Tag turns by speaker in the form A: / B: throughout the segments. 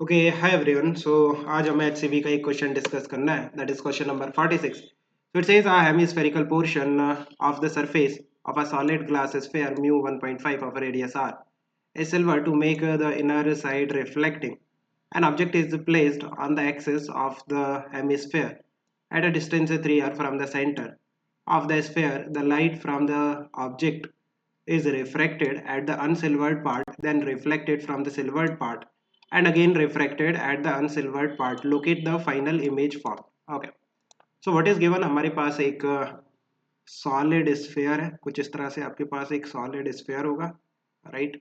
A: Okay hi everyone. सो आज हमें HCV का एक क्वेश्चन डिस्कस करना है, that is question number 46। So it says a hemispherical portion of the surface of a solid glass sphere mu 1.5 of radius r is silver to make the inner side reflecting. An object is placed on the axis of the hemisphere at a distance 3r from the center of the sphere. The light from the object is refracted at the unsilvered part, then reflected from the silvered part, and again refracted at the unsilvered part. Locate the final image form. Okay. So what is given? हमारे पास एक solid sphere है, कुछ इस तरह से आपके पास एक solid sphere होगा, राइट।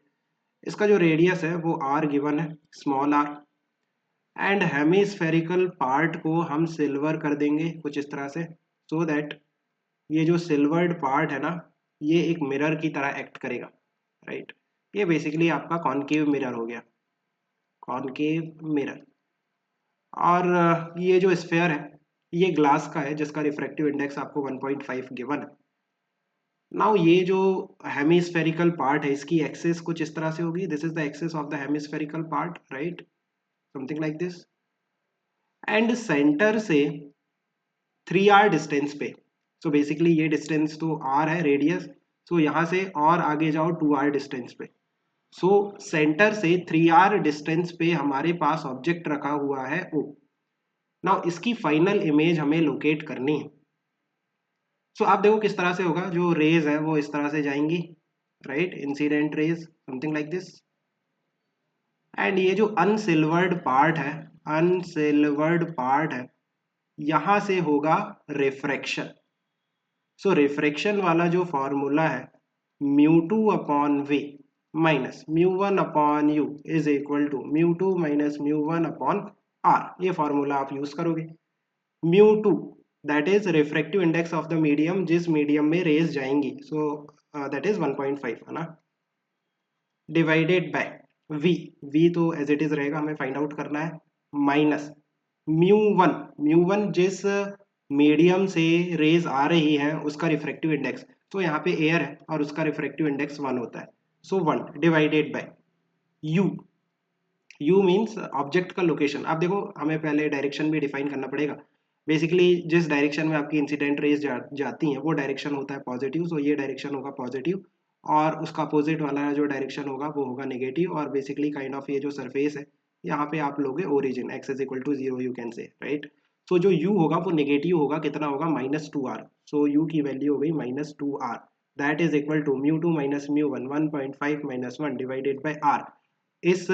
A: इसका जो रेडियस है वो आर गिवन है, small r, and hemispherical part को हम सिल्वर कर देंगे कुछ इस तरह से, सो दैट ये जो सिल्वर्ड पार्ट है ना, ये एक मिरर की तरह एक्ट करेगा, राइट। ये बेसिकली आपका कॉनकेव मिरर हो गया, कॉनकेव मिरर। और ये जो स्फेयर है ये ग्लास का है जिसका रिफ्रैक्टिव इंडेक्स आपको 1.5 गिवन है। नाउ ये जो हेमिस्फेरिकल पार्ट है इसकी एक्सिस कुछ इस तरह से होगी, this is the axis of the hemispherical part, right, something like this. And centre से 3r डिस्टेंस पे, सो बेसिकली ये डिस्टेंस तो r है, रेडियस, सो यहाँ से और आगे जाओ 2r डिस्टेंस पे। सो सेंटर से 3r डिस्टेंस पे हमारे पास ऑब्जेक्ट रखा हुआ है O। नाउ इसकी फाइनल इमेज हमें लोकेट करनी है। सो आप देखो किस तरह से होगा, जो रेज है वो इस तरह से जाएंगी, right, incident raise, something like this. And ये जो अनसिल्वर्ड पार्ट है, अनसिल्वर्ड पार्ट है, यहां से होगा रिफ्रैक्शन। सो रिफ्रैक्शन वाला जो फॉर्मूला है mu two upon v minus mu one upon u is equal to mu two minus mu one upon r, ये फॉर्मूला आप यूज करोगे। Mu two that is refractive index of the medium, जिस medium में rays जाएंगी, so that is 1.5 है ना, divided by v, v तो as it is रहेगा, हमें फाइंड आउट करना है, माइनस म्यू वन जिस मीडियम से रेज आ रही है उसका रिफ्रैक्टिव इंडेक्स, तो यहाँ पे एयर है और उसका रिफ्रैक्टिव इंडेक्स 1 होता है, सो 1 divided by you, you means object का लोकेशन। आप देखो हमें पहले डायरेक्शन भी डिफाइन करना पड़ेगा। बेसिकली जिस डायरेक्शन में आपकी इंसिडेंट रेज जाती हैं वो डायरेक्शन होता है पॉजिटिव, सो ये डायरेक्शन होगा पॉजिटिव, और उसका अपोजिट वाला जो डायरेक्शन होगा वो होगा नेगेटिव। और बेसिकली काइंड ऑफ ये जो सरफेस है यहाँ पे आप लोगे origin, X is equal to 0 you can say, right. So जो u होगा वो नेगेटिव होगा, कितना होगा, -2r। सो u की वैल्यू हो गई -2r, that is equal to mu two minus mu one 1.5 minus 1 divided by r। इस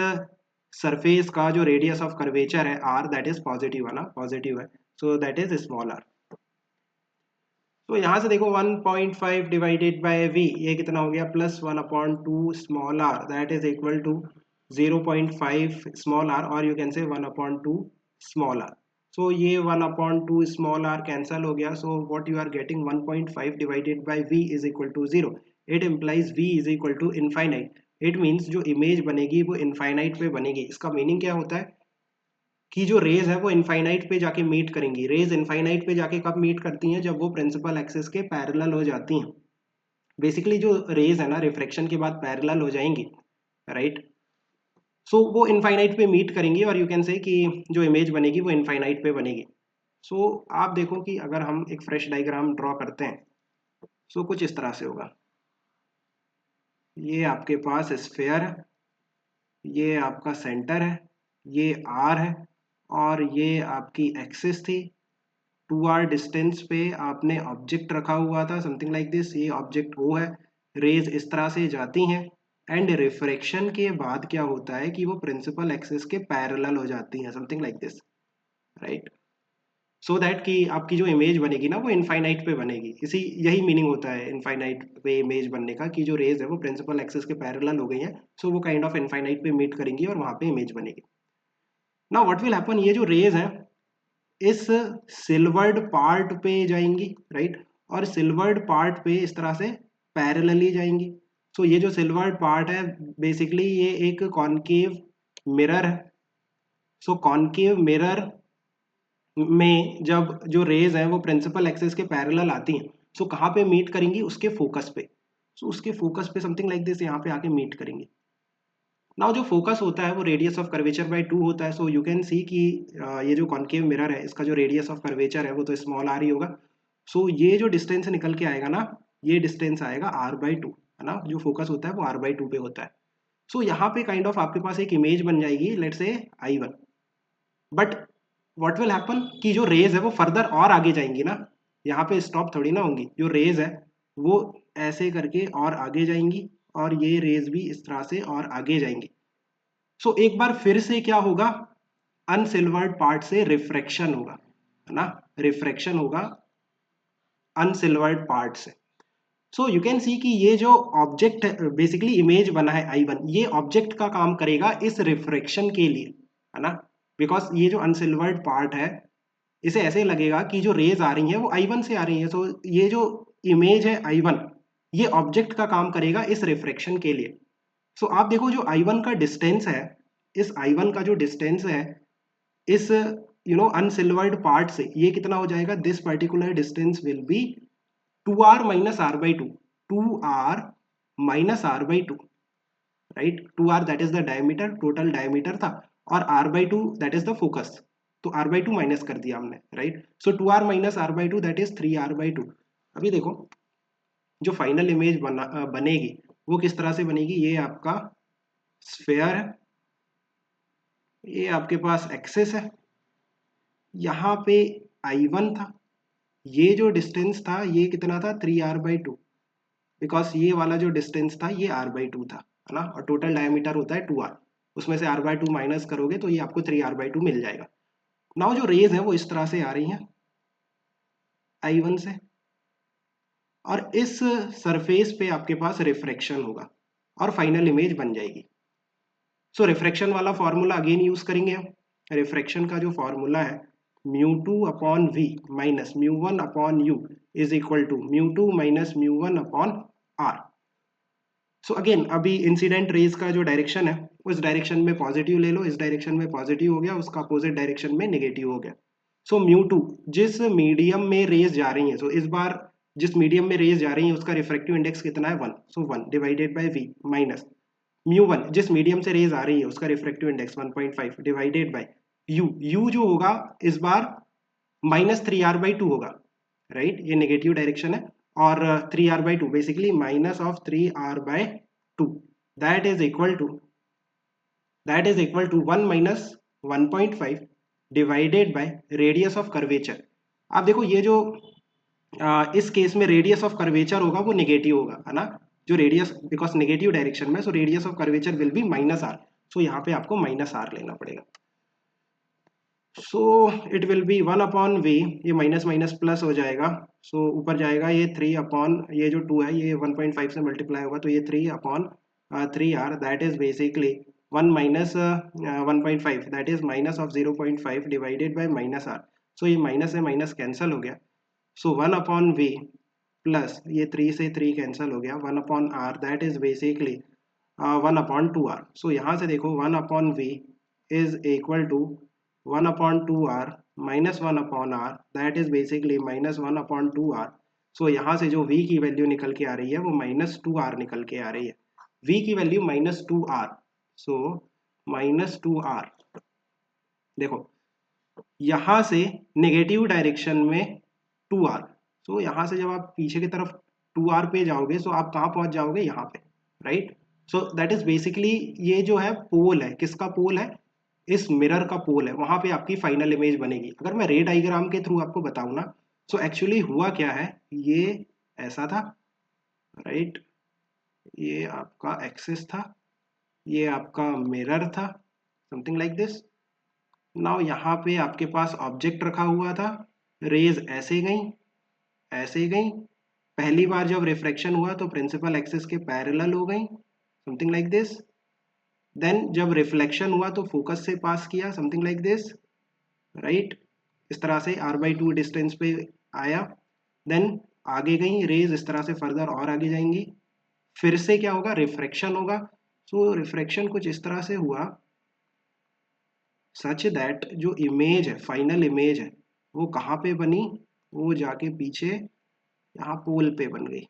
A: सरफेस का जो रेडियस ऑफ कर्वेचर है r, दैट इज पॉजिटिव है ना, पॉजिटिव है, so that is small r। तो यहाँ से देखो 1.5 डिवाइडेड बाय v, ये कितना हो गया, +1/2 small r, that is equal to 0.5 small r, और you can say 1/2 small r। सो ये 1/2 स्मॉल r कैंसल हो गया, so what you are getting 1.5 divided by v is equal to 0। It implies v is equal to infinite. It means जो image बनेगी वो infinite पे बनेगी। इसका मीनिंग क्या होता है कि जो रेज है वो इनफाइनाइट पे जाके मीट करेंगी। रेज इनफाइनाइट पे जाके कब मीट करती हैं, जब वो प्रिंसिपल एक्सिस के पैरेलल हो जाती हैं। बेसिकली जो रेज है ना रिफ्रैक्शन के बाद पैरेलल हो जाएंगी, राइट, सो वो इनफाइनाइट पे मीट करेंगी, और यू कैन से कि जो इमेज बनेगी वो इनफाइनाइट पे बनेगी। सो आप देखो कि अगर हम एक फ्रेश डायग्राम ड्रॉ करते हैं, सो कुछ इस तरह से होगा। ये आपके पास स्फेयर है, ये आपका सेंटर है, ये आर है, और ये आपकी एक्सिस थी। 2r डिस्टेंस पे आपने ऑब्जेक्ट रखा हुआ था, समथिंग लाइक दिस, ये ऑब्जेक्ट O है। रेज इस तरह से जाती हैं, एंड रिफ्रैक्शन के बाद क्या होता है कि वो प्रिंसिपल एक्सिस के पैरेलल हो जाती हैं, something like this, right. So that कि आपकी जो इमेज बनेगी ना वो इनफाइनाइट पे बनेगी। इसी यही मीनिंग होता है इनफाइनाइट पे इमेज बनने का, कि जो रेज है वो प्रिंसिपल एक्सिस के पैरेलल हो गई हैं, सो वो काइंड ऑफ इनफाइनाइट पे मीट करेंगी और वहां पे इमेज बनेगी। नाउ व्हाट विल हैपन, ये जो रेज है इस सिल्वर्ड पार्ट पे जाएंगी, राइट, और सिल्वर्ड पार्ट पे इस तरह से पैरेलली जाएंगी। सो ये जो सिल्वर्ड पार्ट है बेसिकली ये एक कॉनकेव मिरर है। सो कॉनकेव मिरर में जब जो रेज है वो प्रिंसिपल एक्सिस के पैरेलल आती हैं, सो कहाँ पे मीट करेंगी, उसके फोकस पे। सो उसके फोकस पे समथिंग लाइक दिस यहाँ पे आके मीट करेंगी। नाउ जो फोकस होता है वो रेडियस ऑफ कर्वेचर बाय 2 होता है, सो यू कैन सी कि ये जो कॉन्केव मिरर है इसका जो रेडियस ऑफ कर्वेचर है वो तो स्मॉल आर ही होगा। सो ये जो डिस्टेंस निकल के आएगा ना, ये डिस्टेंस आएगा आर बाई टू, है ना, जो फोकस होता है वो आर बाई टू पे होता है। सो यहाँ पे काइंड ऑफ आपके पास एक इमेज बन जाएगी, let's say I1, but what will happen कि जो रेज है वो फर्दर और आगे जाएंगी ना, यहाँ पे स्टॉप थोड़ी ना होंगी, जो रेज है वो ऐसे करके और आगे जाएंगी और ये रेज भी इस तरह से और आगे जाएंगी। सो एक बार फिर से क्या होगा, अनसिल्वर्ड पार्ट से रिफ्रैक्शन होगा, है ना, रिफ्रैक्शन होगा अनसिल्वर्ड पार्ट से। सो यू कैन सी कि ये जो ऑब्जेक्ट बेसिकली इमेज बना है I1, ये ऑब्जेक्ट का काम करेगा इस रिफ्रैक्शन के लिए, है ना, बिकॉज ये जो अनसिल्वर्ड पार्ट है इसे ऐसे लगेगा कि जो रेज आ रही है वो I1 से आ रही है। सो ये जो इमेज है I1, ये ऑब्जेक्ट का काम करेगा इस रिफ्रैक्शन के लिए। सो आप देखो जो I1 का डिस्टेंस है, इस I1 का जो डिस्टेंस है इस अनसिल्वर्ड पार्ट से, ये कितना हो जाएगा, this particular distance will be 2r minus r by two, 2r minus r by two, right, 2r that is the diameter, total diameter था, और r by two that is the focus, तो r by two minus कर दिया हमने, right. So 2r minus r by two that is 3r by two. अभी देखो जो final image बनेगी वो किस तरह से बनेगी, ये आपका स्फेयर है, ये आपके पास एक्सिस है, यहाँ पे I1 था, ये जो डिस्टेंस था ये कितना था 3r बाई टू, बिकॉज ये वाला जो डिस्टेंस था ये r बाई टू था, है ना, और टोटल डायमीटर होता है 2r, उसमें से r बाई टू माइनस करोगे तो ये आपको 3r बाई टू मिल जाएगा। नाउ जो रेज है वो इस तरह से आ रही हैं I1 से, और इस सरफेस पे आपके पास रिफ्रैक्शन होगा और फाइनल इमेज बन जाएगी। सो रिफ्रैक्शन वाला फॉर्मूला अगेन यूज करेंगे हम। रिफ्रैक्शन का जो फॉर्मूला है mu two upon v minus mu one upon u is equal to mu two minus mu one upon r. So again अभी इंसिडेंट रेज का जो डायरेक्शन है उस डायरेक्शन में पॉजिटिव ले लो, इस डायरेक्शन में पॉजिटिव हो गया, उसका अपोजिट डायरेक्शन में नेगेटिव हो गया। सो म्यू टू जिस मीडियम में रेज जा रही है, सो इस बार जिस मीडियम में रेज जा रही है उसका रिफ्रैक्टिव इंडेक्स कितना है 1, so 1 divided by v minus mu one जिस मीडियम से रेज आ रही है उसका refractive index 1.5 divided by u जो होगा इस बार माइनस 3r बाई टू होगा, राइट, ये नेगेटिव डायरेक्शन है, और 3r by two basically minus of 3r by two, that is equal to that is equal to 1 minus 1.5 divided by radius of curvature. आप देखो ये जो इस केस में रेडियस ऑफ कर्वेचर होगा वो नेगेटिव होगा, है ना, जो रेडियस बिकॉज नेगेटिव डायरेक्शन में, so radius of curvature will be minus R, so यहाँ पे आपको माइनस आर लेना पड़ेगा। So it will be 1 upon V, ये माइनस माइनस प्लस हो जाएगा, सो ऊपर जाएगा ये 3 अपॉन ये जो 2 है ये 1.5 से मल्टीप्लाई होगा तो ये 3 upon 3r that is basically 1 minus 1.5 that is minus of 0.5 divided by minus R. So ये माइनस से माइनस कैंसिल हो गया, सो 1 अपॉन वी प्लस ये 3 से 3 कैंसिल हो गया, 1 upon r that is basically 1 upon 2r। So यहाँ से देखो 1 upon v is equal to 1 upon 2r minus 1 upon r that is basically minus 1 upon 2r। So यहाँ से जो v की वैल्यू निकल के आ रही है वो माइनस 2r निकल के आ रही है, v की value minus 2r, so minus 2r। देखो यहाँ से नेगेटिव डायरेक्शन में 2r, सो यहाँ से जब आप पीछे की तरफ 2r पे जाओगे सो आप कहाँ पहुँच जाओगे, यहाँ पे, right. So that is basically ये जो है पोल है, किसका पोल है, इस मिरर का पोल है, वहां पे आपकी फाइनल इमेज बनेगी। अगर मैं रे डायग्राम के थ्रू आपको बताऊं ना, सो एक्चुअली हुआ क्या है, ये ऐसा था, राइट, ये आपका एक्सिस था, ये आपका मिरर था, समथिंग लाइक दिस। नाउ यहाँ पे आपके पास ऑब्जेक्ट रखा हुआ था, रेज ऐसे गई ऐसे गई, पहली बार जब रिफ्रैक्शन हुआ तो प्रिंसिपल एक्सिस के पैरेलल हो गई, समथिंग लाइक दिस। देन जब रिफ्लेक्शन हुआ तो फोकस से पास किया, समथिंग लाइक दिस, राइट, इस तरह से r बाई टू डिस्टेंस पे आया, देन आगे गई रेज इस तरह से फर्दर और आगे जाएंगी, फिर से क्या होगा, रिफ्रैक्शन होगा। सो रिफ्रैक्शन कुछ इस तरह से हुआ सच दैट जो इमेज है, फाइनल इमेज है, वो कहाँ पे बनी, वो जाके पीछे यहाँ पोल पे बन गई।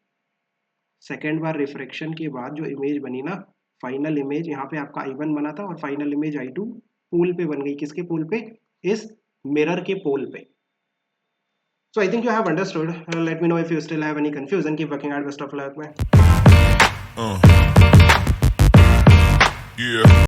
A: सेकेंड बार रिफ्रैक्शन के बाद जो इमेज बनी ना फाइनल इमेज यहाँ पे आपका I1 बना था और फाइनल इमेज I2 पोल पे बन गई। किसके पोल पे? इस मिरर के पोल पे। So I think you have understood. Let me know if you still have any confusion. Keep working hard. Best of luck, man. Yeah.